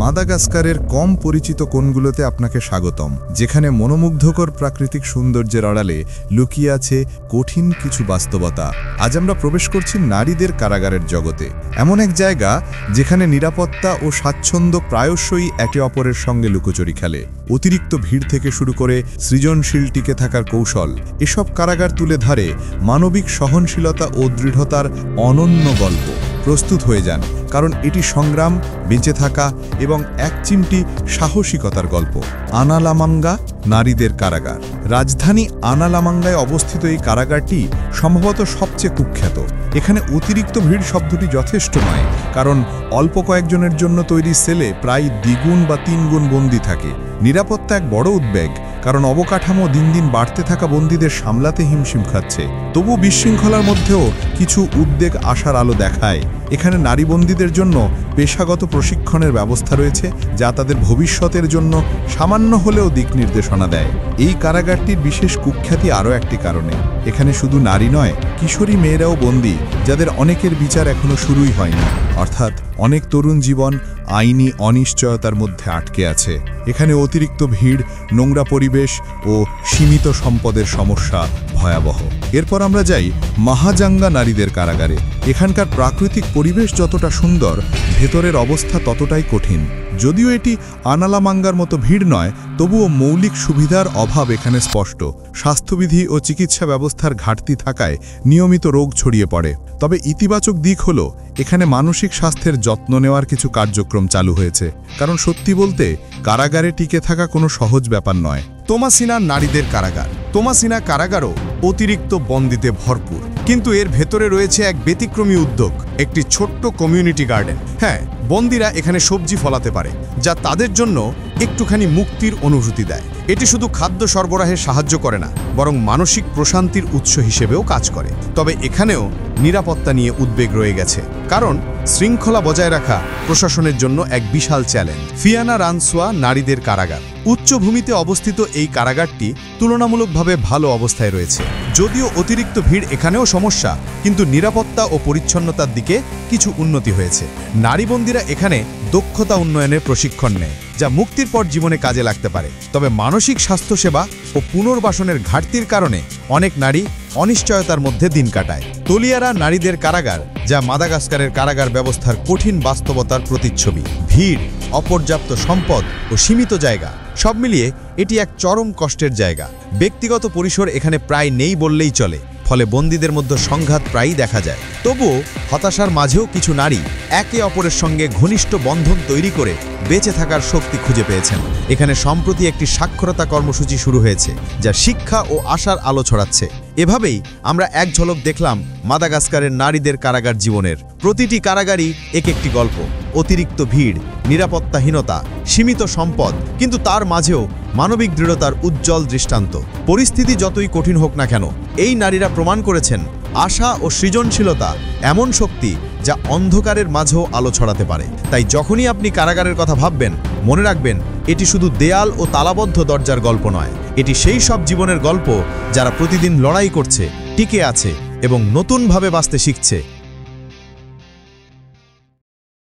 মাদাগাস্কারের কম পরিচিত কোণগুলোতে আপনাকে স্বাগতম, যেখানে মনোমুগ্ধকর প্রাকৃতিক সৌন্দর্যের আড়ালে লুকিয়ে আছে কঠিন কিছু বাস্তবতা। আজ আমরা প্রবেশ করছি নারীদের কারাগারের জগতে, এমন এক জায়গা যেখানে নিরাপত্তা ও স্বাচ্ছন্দ্য প্রায়শই একে অপরের সঙ্গে লুকোচুরি খেলে। অতিরিক্ত ভিড় থেকে শুরু করে সৃজনশীল টিকে থাকার কৌশল, এসব কারাগার তুলে ধরে মানবিক সহনশীলতা ও দৃঢ়তার অনন্য গল্প। প্রস্তুত হয়ে যান, কারণ এটি সংগ্রাম, বেঁচে থাকা এবং এক চিমটি সাহসিকতার গল্প। আনালামাঙ্গা নারীদের কারাগার। রাজধানী আনালামাঙ্গায় অবস্থিত এই কারাগারটি সম্ভবত সবচেয়ে কুখ্যাত। এখানে অতিরিক্ত ভিড় শব্দটি যথেষ্ট নয়, কারণ অল্প কয়েকজনের জন্য তৈরি সেলে প্রায় দ্বিগুণ বা তিনগুণ বন্দী থাকে। নিরাপত্তা এক বড় উদ্বেগ, কারণ অবকাঠামো দিন দিন বাড়তে থাকা বন্দীদের সামলাতে হিমশিম খাচ্ছে। তবু বিশৃঙ্খলার মধ্যেও কিছু উদ্বেগ আশার আলো দেখায়। এখানে নারী বন্দীদের জন্য পেশাগত প্রশিক্ষণের ব্যবস্থা রয়েছে, যা তাদের ভবিষ্যতের জন্য সামান্য হলেও দিক নির্দেশনা দেয়। এই কারাগারটির বিশেষ কুখ্যাতি আরও একটি কারণে। এখানে শুধু নারী নয়, কিশোরী মেয়েরাও বন্দী, যাদের অনেকের বিচার এখনো শুরুই হয়নি। অর্থাৎ অনেক তরুণ জীবন আইনি অনিশ্চয়তার মধ্যে আটকে আছে। এখানে অতিরিক্ত ভিড়, নোংরা পরিবেশ ও সীমিত সম্পদের সমস্যা ভয়াবহ। এরপর আমরা যাই মাহাজাঙ্গা নারীদের কারাগারে। এখানকার প্রাকৃতিক পরিবেশ যতটা সুন্দর, ভেতরের অবস্থা ততটাই কঠিন। যদিও এটি আনালামাঙ্গার মতো ভিড় নয়, তবুও মৌলিক সুবিধার অভাব এখানে স্পষ্ট। স্বাস্থ্যবিধি ও চিকিৎসা ব্যবস্থার ঘাটতি থাকায় নিয়মিত রোগ ছড়িয়ে পড়ে। তবে ইতিবাচক দিক হলো এখানে মানসিক স্বাস্থ্যের যত্ন নেওয়ার কিছু কার্যক্রম চালু হয়েছে, কারণ সত্যি বলতে কারাগারে টিকে থাকা কোনো সহজ ব্যাপার নয়। তোমাসিনা নারীদের কারাগার। তোমাসিনা কারাগারও অতিরিক্ত বন্দীতে ভরপুর, কিন্তু এর ভেতরে রয়েছে এক ব্যতিক্রমী উদ্যোগ, একটি ছোট্ট কমিউনিটি গার্ডেন। হ্যাঁ, বন্দীরা এখানে সবজি ফলাতে পারে, যা তাদের জন্য একটুখানি মুক্তির অনুভূতি দেয়। এটি শুধু খাদ্য সরবরাহে সাহায্য করে না, বরং মানসিক প্রশান্তির উৎস হিসেবেও কাজ করে। তবে এখানেও নিরাপত্তা নিয়ে উদ্বেগ রয়ে গেছে, কারণ শৃঙ্খলা বজায় রাখা প্রশাসনের জন্য এক বিশাল চ্যালেঞ্জ। ফিয়ানা রানসোয়া নারীদের কারাগার। উচ্চভূমিতে অবস্থিত এই কারাগারটি তুলনামূলকভাবে ভালো অবস্থায় রয়েছে। যদিও অতিরিক্ত ভিড় এখানেও সমস্যা, কিন্তু নিরাপত্তা ও পরিচ্ছন্নতার দিকে কিছু উন্নতি হয়েছে। নারী বন্দীরা এখানে দক্ষতা উন্নয়নের প্রশিক্ষণ নেয়, যা মুক্তির পর জীবনে কাজে লাগতে পারে। তবে মানসিক স্বাস্থ্যসেবা ও পুনর্বাসনের ঘাটতির কারণে অনেক নারী অনিশ্চয়তার মধ্যে দিন কাটায়। তোলিয়ারা নারীদের কারাগার, যা মাদাগাস্কারের কারাগার ব্যবস্থার কঠিন বাস্তবতার প্রতিচ্ছবি। ভিড়, অপর্যাপ্ত সম্পদ ও সীমিত জায়গা, সব মিলিয়ে এটি এক চরম কষ্টের জায়গা। ব্যক্তিগত পরিসর এখানে প্রায় নেই বললেই চলে, ফলে বন্দীদের মধ্যে সংঘাত প্রায়ই দেখা যায়। তবুও হতাশার মাঝেও কিছু নারী একে অপরের সঙ্গে ঘনিষ্ঠ বন্ধন তৈরি করে বেঁচে থাকার শক্তি খুঁজে পেয়েছেন। এখানে সম্প্রতি একটি সাক্ষরতা কর্মসূচি শুরু হয়েছে, যা শিক্ষা ও আশার আলো ছড়াচ্ছে। এভাবেই আমরা এক ঝলক দেখলাম মাদাগাস্কারের নারীদের কারাগার জীবনের। প্রতিটি কারাগারই এক একটি গল্প। অতিরিক্ত ভিড়, নিরাপত্তাহীনতা, সীমিত সম্পদ, কিন্তু তার মাঝেও মানবিক দৃঢ়তার উজ্জ্বল দৃষ্টান্ত। পরিস্থিতি যতই কঠিন হোক না কেন, এই নারীরা প্রমাণ করেছেন আশা ও সৃজনশীলতা এমন শক্তি যা অন্ধকারের মাঝেও আলো ছড়াতে পারে। তাই যখনই আপনি কারাগারের কথা ভাববেন, মনে রাখবেন এটি শুধু দেয়াল ও তালাবদ্ধ দরজার গল্প নয়, এটি সেই সব জীবনের গল্প যারা প্রতিদিন লড়াই করছে, টিকে আছে এবং নতুনভাবে বাঁচতে শিখছে।